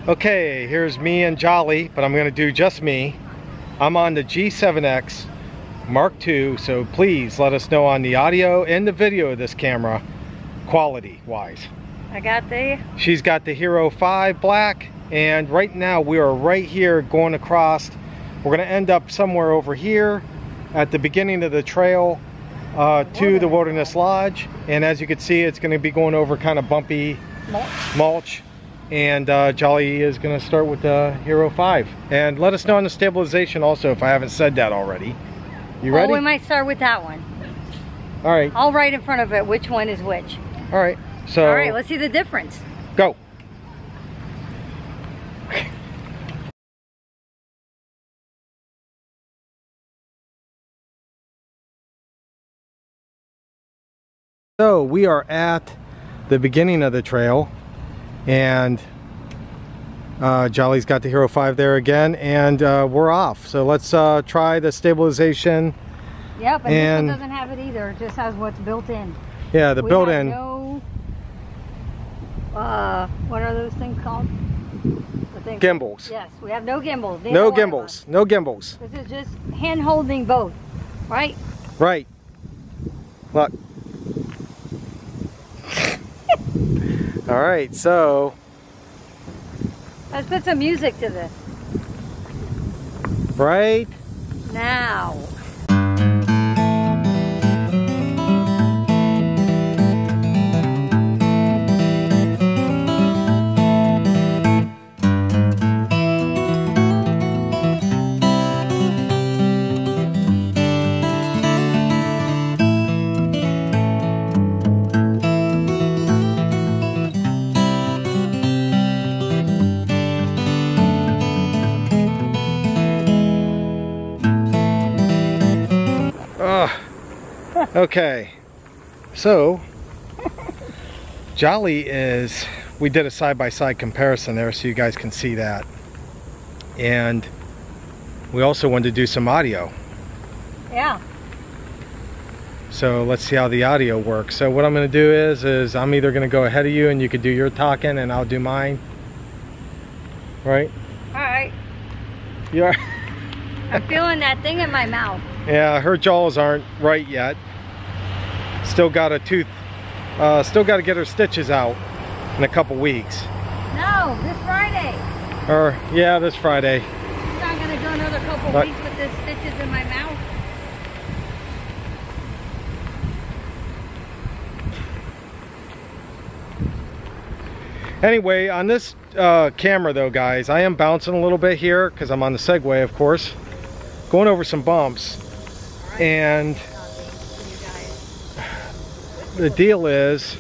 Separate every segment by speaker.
Speaker 1: Okay, here's me and Jolly, but I'm going to do just me. I'm on the G7X Mark II, so please let us know on the audio and the video of this camera, quality-wise. She's got the Hero 5 Black, and right now we are right here going across. We're going to end up somewhere over here at the beginning of the trail to the Wilderness Lodge, and as you can see, it's going to be going over kind of bumpy mulch. And Jolly is going to start with the Hero 5. And let us know on the stabilization also if I haven't said that already. You ready?
Speaker 2: Oh, we might start with that one.
Speaker 1: All right.
Speaker 2: I'll write in front of it which one is which.
Speaker 1: All right. So.
Speaker 2: All right, let's see the difference.
Speaker 1: Go. So we are at the beginning of the trail. And Jolly's got the Hero 5 there again, and we're off. So let's try the stabilization.
Speaker 2: Yep, and this one doesn't have it either. It just has what's built in.
Speaker 1: Yeah, the built-in.
Speaker 2: No, what are those things called?
Speaker 1: Gimbals.
Speaker 2: Yes, we have no gimbals.
Speaker 1: No gimbals. No gimbals.
Speaker 2: This is just hand holding both, right?
Speaker 1: Right. Look. All right, so
Speaker 2: let's put some music to this.
Speaker 1: Right
Speaker 2: now.
Speaker 1: Okay, so Jolly we did a side-by-side comparison there so you guys can see that, and we also wanted to do some audio.
Speaker 2: Yeah.
Speaker 1: So let's see how the audio works. So what I'm going to do is I'm either going to go ahead of you and you could do your talking and I'll do mine. Right?
Speaker 2: All right.
Speaker 1: You are.
Speaker 2: I'm feeling that thing in my mouth.
Speaker 1: Yeah, her jaws aren't right yet. Still got a tooth, still got to get her stitches out in a couple weeks.
Speaker 2: No, this Friday.
Speaker 1: Or, yeah, this Friday.
Speaker 2: I'm not going to go another couple weeks with the stitches in my mouth.
Speaker 1: Anyway, on this camera though, guys, I am bouncing a little bit here because I'm on the Segway, of course. Going over some bumps. And the deal is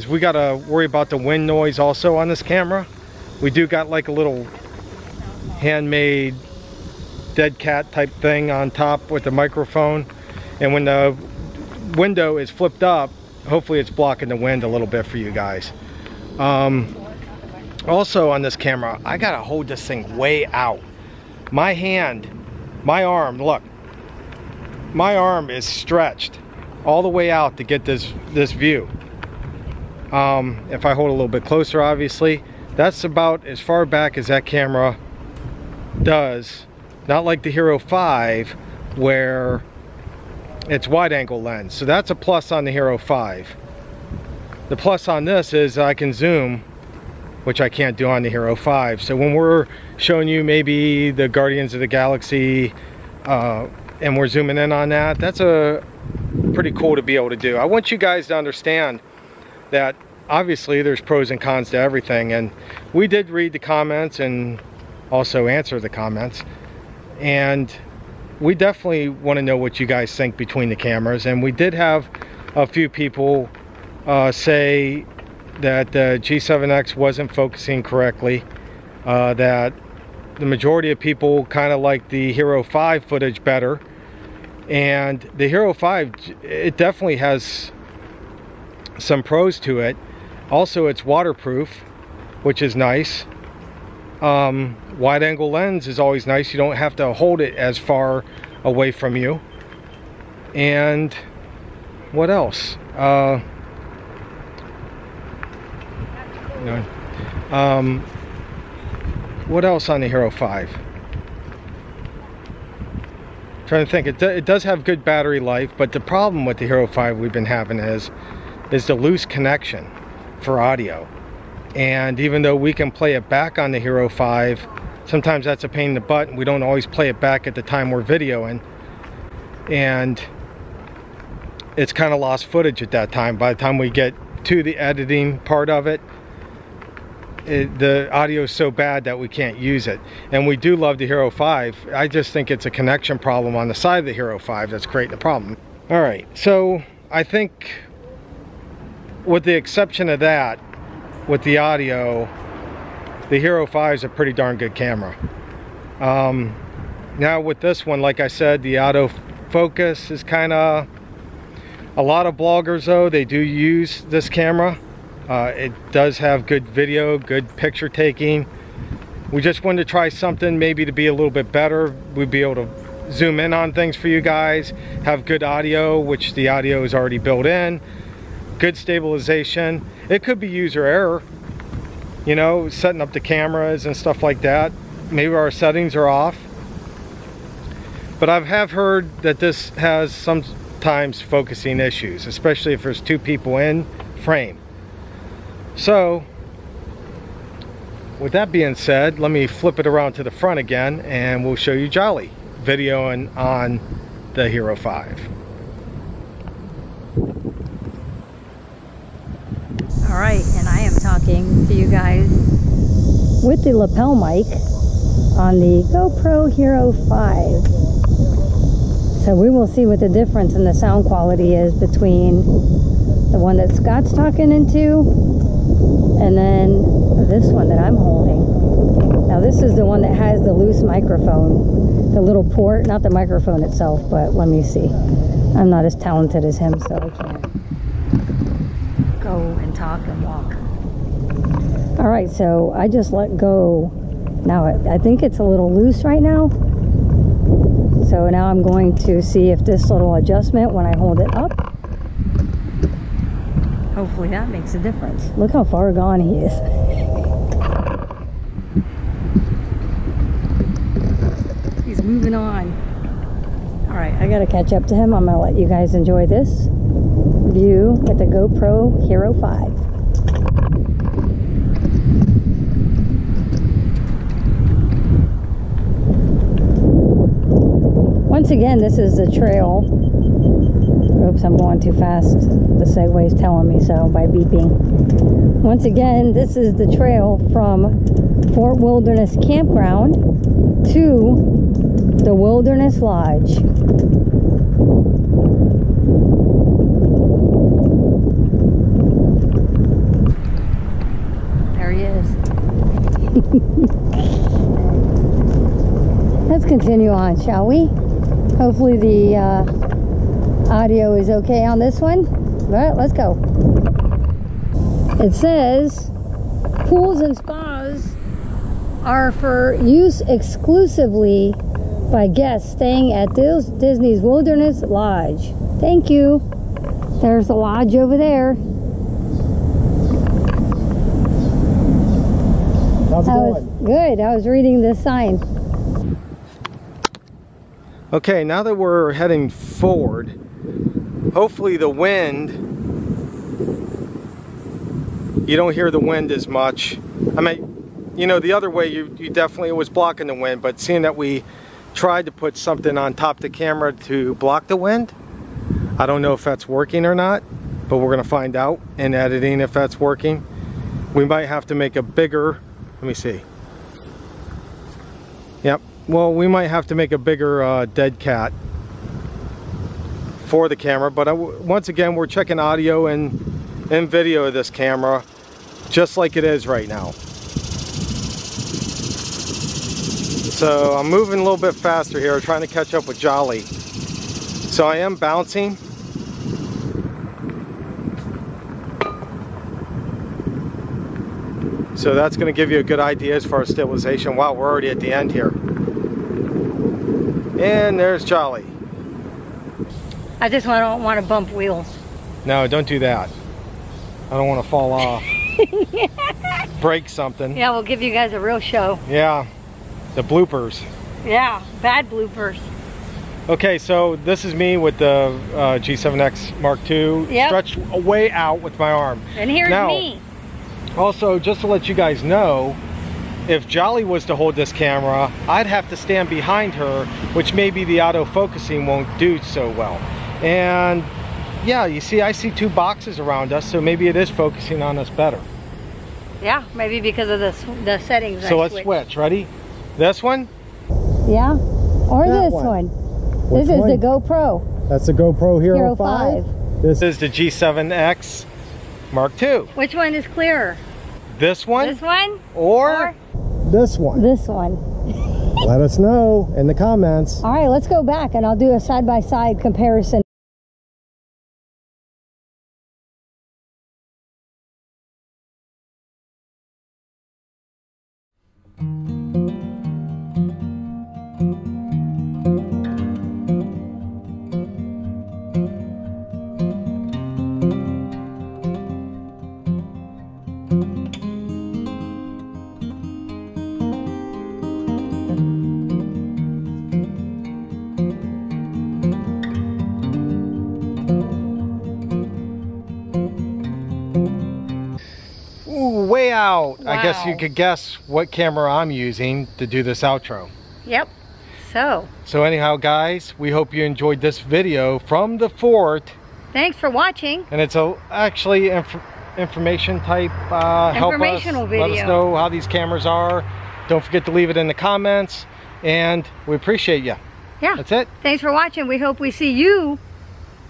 Speaker 1: we gotta worry about the wind noise also on this camera. We do got like a little handmade dead cat type thing on top with the microphone, and when the window is flipped up, hopefully it's blocking the wind a little bit for you guys. Also on this camera, I gotta hold this thing way out. My hand, my arm, look, my arm is stretched all the way out to get this view. If I hold a little bit closer, obviously, that's about as far back as that camera does. Not like the Hero 5 where it's wide angle lens. So that's a plus on the Hero 5. The plus on this is I can zoom, which I can't do on the Hero 5. So when we're showing you maybe the Guardians of the Galaxy and we're zooming in on that, that's pretty cool to be able to do. I want you guys to understand that obviously there's pros and cons to everything, and we did read the comments and also answer the comments, and we definitely want to know what you guys think between the cameras. And we did have a few people say that the G7X wasn't focusing correctly, that the majority of people kind of like the Hero 5 footage better. And the Hero 5, it definitely has some pros to it. Also, it's waterproof, which is nice. Wide angle lens is always nice. You don't have to hold it as far away from you. And what else? What else on the Hero 5? Trying to think. It does have good battery life, but the problem with the Hero 5 we've been having is the loose connection for audio. And even though we can play it back on the Hero 5, sometimes that's a pain in the butt, and we don't always play it back at the time we're videoing. And it's kind of lost footage at that time. By the time we get to the editing part of it, the audio is so bad that we can't use it. And we do love the Hero 5. I just think it's a connection problem on the side of the Hero 5 that's creating the problem. Alright, so I think with the exception of that, with the audio, the Hero 5 is a pretty darn good camera. Now with this one, like I said, the autofocus is kind of... A lot of bloggers though, they do use this camera. It does have good video, good picture taking. We just wanted to try something maybe to be a little bit better. We'd be able to zoom in on things for you guys, have good audio, which the audio is already built in, good stabilization. It could be user error, you know, setting up the cameras and stuff like that. Maybe our settings are off. But I have heard that this has sometimes focusing issues, especially if there's two people in frame. So with that being said, let me flip it around to the front again and we'll show you Jolly videoing on the Hero 5.
Speaker 2: Alright, and I am talking to you guys with the lapel mic on the GoPro Hero 5. So we will see what the difference in the sound quality is between the one that Scott's talking into and then this one that I'm holding. Now this is the one that has the loose microphone, the little port, not the microphone itself, but let me see. I'm not as talented as him, so I can't go and talk and walk. Alright, so I just let go. Now I think it's a little loose right now. So now I'm going to see if this little adjustment when I hold it up, hopefully that makes a difference. Look how far gone he is. He's moving on. Alright, I gotta catch up to him. I'm gonna let you guys enjoy this view with the GoPro Hero 5. Once again, this is the trail. Oops, I'm going too fast. The Segway is telling me so by beeping. Once again, this is the trail from Fort Wilderness Campground to the Wilderness Lodge. There he is. Let's continue on, shall we? Hopefully the audio is okay on this one. All right, let's go. It says pools and spas are for use exclusively by guests staying at Disney's Wilderness Lodge. Thank you. There's the lodge over there.
Speaker 1: How's it going?
Speaker 2: Good. I was reading this sign.
Speaker 1: Okay, now that we're heading forward, hopefully the wind, you don't hear the wind as much. I mean, you know, the other way you definitely was blocking the wind, but seeing that we tried to put something on top of the camera to block the wind, I don't know if that's working or not, but we're gonna find out in editing if that's working. We might have to make a bigger, let me see. Yep. Well, we might have to make a bigger dead cat for the camera, but once again, we're checking audio and video of this camera just like it is right now. So I'm moving a little bit faster here, trying to catch up with Jolly. So I am bouncing. So that's going to give you a good idea as far as stabilization. Wow, we're already at the end here. And there's Jolly.
Speaker 2: I just don't want to bump wheels.
Speaker 1: No, don't do that. I don't want to fall off. break something.
Speaker 2: Yeah, we'll give you guys a real show.
Speaker 1: Yeah, the bloopers.
Speaker 2: Yeah, bad bloopers.
Speaker 1: Okay, so this is me with the G7X Mark II,
Speaker 2: Yep.
Speaker 1: stretched way out with my arm.
Speaker 2: And here's
Speaker 1: now,
Speaker 2: me.
Speaker 1: Also, just to let you guys know, if Jolly was to hold this camera, I'd have to stand behind her, which maybe the auto-focusing won't do so well. And yeah, you see, I see two boxes around us, so maybe it is focusing on us better.
Speaker 2: Yeah, maybe because of the settings.
Speaker 1: So let's switch. Ready? This one?
Speaker 2: Yeah, or
Speaker 1: That
Speaker 2: this
Speaker 1: one.
Speaker 2: This
Speaker 1: Which
Speaker 2: is
Speaker 1: one?
Speaker 2: the GoPro.
Speaker 1: That's the GoPro Hero,
Speaker 2: Hero
Speaker 1: 5. This is the G7X Mark II.
Speaker 2: Which one is clearer?
Speaker 1: This one?
Speaker 2: This one?
Speaker 1: Or this one?
Speaker 2: This one.
Speaker 1: Let us know in the comments.
Speaker 2: All right, let's go back and I'll do a side-by-side comparison.
Speaker 1: Ooh, way out.
Speaker 2: Wow.
Speaker 1: I guess you could guess what camera I'm using to do this outro.
Speaker 2: Yep. So
Speaker 1: anyhow, guys, we hope you enjoyed this video from the fort.
Speaker 2: thanks for watching.
Speaker 1: And it's actually information type. Help us,
Speaker 2: Informational video.
Speaker 1: let us know how these cameras are. Don't forget to leave it in the comments. And we appreciate you.
Speaker 2: Yeah.
Speaker 1: That's it.
Speaker 2: Thanks for watching. We hope we see you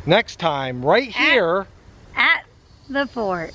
Speaker 1: Next time, right here
Speaker 2: at the fort.